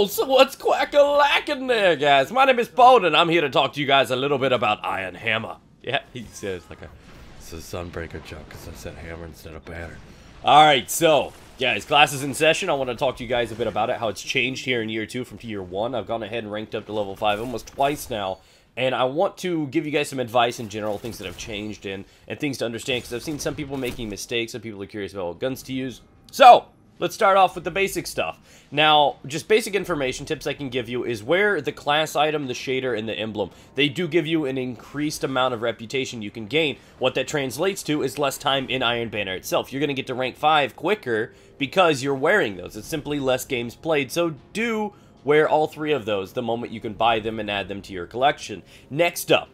Yo, so what's quack-a-lackin' there, guys? My name is Bone, and I'm here to talk to you guys a little bit about Iron Hammer. Yeah, he says like it's a Sunbreaker joke because I said hammer instead of banner. Alright, so, guys, class is in session. I want to talk to you guys a bit about it, how it's changed here in Year 2 from Year 1. I've gone ahead and ranked up to level 5 almost twice now. And I want to give you guys some advice in general, things that have changed and things to understand, because I've seen some people making mistakes, some people are curious about what guns to use. So, let's start off with the basic stuff. Now, just basic information tips I can give you is where the class item, the shader, and the emblem, they do give you an increased amount of reputation you can gain. What that translates to is less time in Iron Banner itself. You're going to get to rank 5 quicker because you're wearing those. It's simply less games played, so do wear all 3 of those the moment you can buy them and add them to your collection. Next up,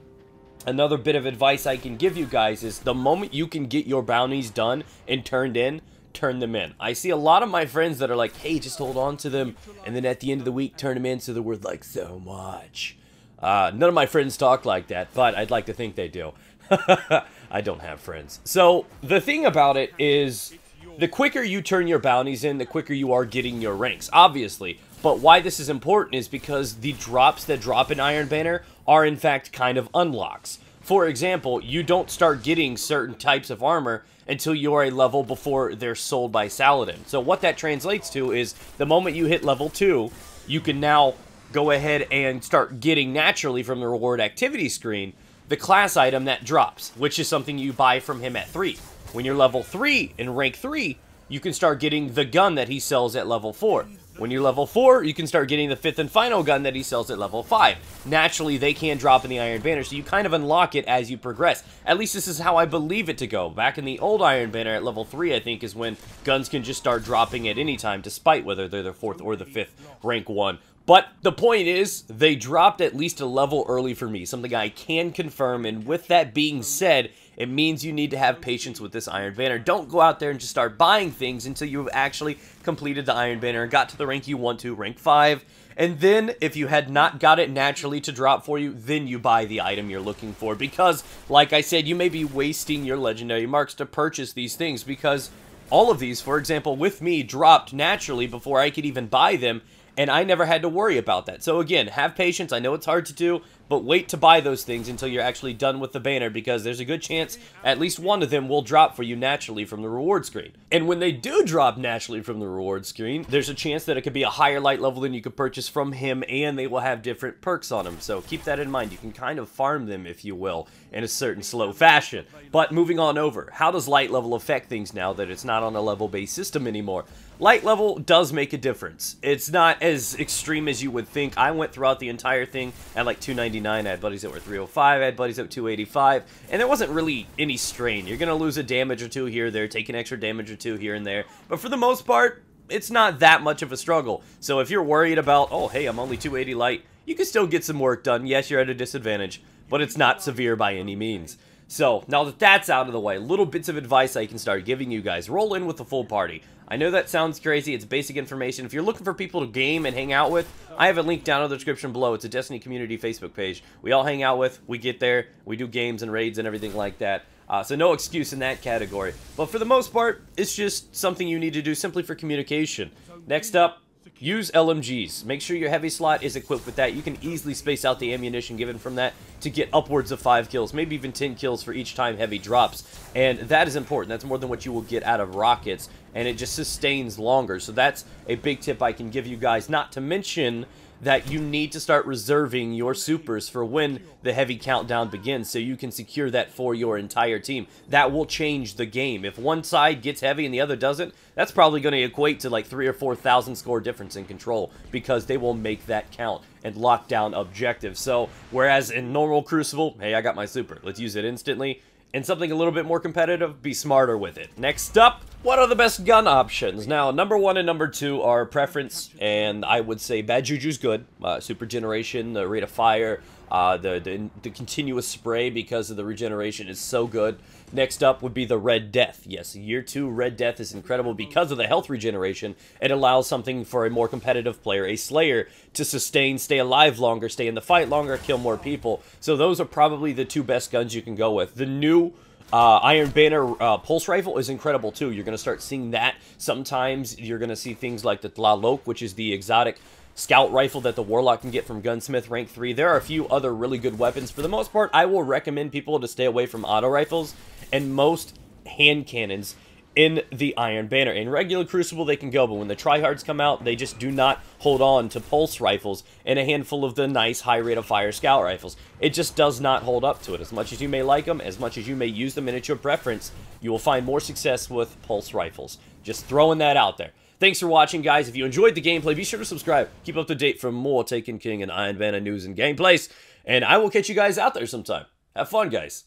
another bit of advice I can give you guys is the moment you can get your bounties done and turned in, turn them in. I see a lot of my friends that are like, hey, just hold on to them, and then at the end of the week, turn them in so they're worth, like, so much. None of my friends talk like that, but I'd like to think they do. I don't have friends. So, the thing about it is, the quicker you turn your bounties in, the quicker you are getting your ranks, obviously. But why this is important is because the drops that drop in Iron Banner are, in fact, kind of unlocks. For example, you don't start getting certain types of armor until you are a level before they're sold by Saladin. So what that translates to is the moment you hit level 2, you can now go ahead and start getting naturally from the reward activity screen the class item that drops, which is something you buy from him at 3. When you're level 3 in rank 3, you can start getting the gun that he sells at level 4. When you're level 4, you can start getting the 5th and final gun that he sells at level 5. Naturally, they can drop in the Iron Banner, so you kind of unlock it as you progress. At least this is how I believe it to go. Back in the old Iron Banner at level 3, I think, is when guns can just start dropping at any time, despite whether they're the 4th or the 5th rank 1. But the point is, they dropped at least a level early for me, something I can confirm, and with that being said, it means you need to have patience with this Iron Banner. Don't go out there and just start buying things until you've actually completed the Iron Banner and got to the rank you want to, rank 5. And then, if you had not got it naturally to drop for you, then you buy the item you're looking for. Because, like I said, you may be wasting your legendary marks to purchase these things, because all of these, for example, with me, dropped naturally before I could even buy them, and I never had to worry about that. So again, have patience. I know it's hard to do, but wait to buy those things until you're actually done with the banner, because there's a good chance at least one of them will drop for you naturally from the reward screen. And when they do drop naturally from the reward screen, there's a chance that it could be a higher light level than you could purchase from him, and they will have different perks on them. So keep that in mind. You can kind of farm them, if you will, in a certain slow fashion. But moving on over, how does light level affect things now that it's not on a level-based system anymore? Light level does make a difference. It's not as extreme as you would think. I went throughout the entire thing at like 299. I had buddies that were 305. I had buddies at 285. And there wasn't really any strain. You're going to lose a damage or two here or there, take an extra damage or two here and there. But for the most part, it's not that much of a struggle. So if you're worried about, oh, hey, I'm only 280 light, you can still get some work done. Yes, you're at a disadvantage, but it's not severe by any means. So, now that that's out of the way, little bits of advice I can start giving you guys. Roll in with the full party. I know that sounds crazy, it's basic information. If you're looking for people to game and hang out with, I have a link down in the description below. It's a Destiny community Facebook page. We all hang out with, we get there, we do games and raids and everything like that. So no excuse in that category. But for the most part, it's just something you need to do simply for communication. Next up, use LMGs. Make sure your heavy slot is equipped with that. You can easily space out the ammunition given from that to get upwards of 5 kills, maybe even 10 kills for each time heavy drops. And that is important. That's more than what you will get out of rockets, and it just sustains longer. So that's a big tip I can give you guys. Not to mention that you need to start reserving your supers for when the heavy countdown begins, so you can secure that for your entire team. That will change the game. If one side gets heavy and the other doesn't, that's probably going to equate to like 3,000 or 4,000 score difference in control, because they will make that count and lock down objectives. So whereas in normal Crucible, hey, I got my super, let's use it instantly. And something a little bit more competitive, be smarter with it. Next up, what are the best gun options? Now, number 1 and number 2 are preference, and I would say Bad Juju's good. Super Generation, the rate of fire, the continuous spray because of the regeneration is so good. Next up would be the Red Death. Yes, Year 2 Red Death is incredible because of the health regeneration. It allows something for a more competitive player, a Slayer, to sustain, stay alive longer, stay in the fight longer, kill more people. So those are probably the 2 best guns you can go with. The new Iron Banner Pulse Rifle is incredible too. You're going to start seeing that. Sometimes you're going to see things like the Tlaloc, which is the exotic scout rifle that the Warlock can get from Gunsmith rank 3. There are a few other really good weapons. For the most part, I will recommend people to stay away from auto rifles and most hand cannons in the Iron Banner. In regular Crucible, they can go, but when the tryhards come out, they just do not hold on to pulse rifles and a handful of the nice high rate of fire scout rifles. It just does not hold up to it. As much as you may like them, as much as you may use them, and it's your preference, you will find more success with pulse rifles. Just throwing that out there. Thanks for watching, guys. If you enjoyed the gameplay, be sure to subscribe. Keep up to date for more Taken King and Iron Banner news and gameplays, and I will catch you guys out there sometime. Have fun, guys.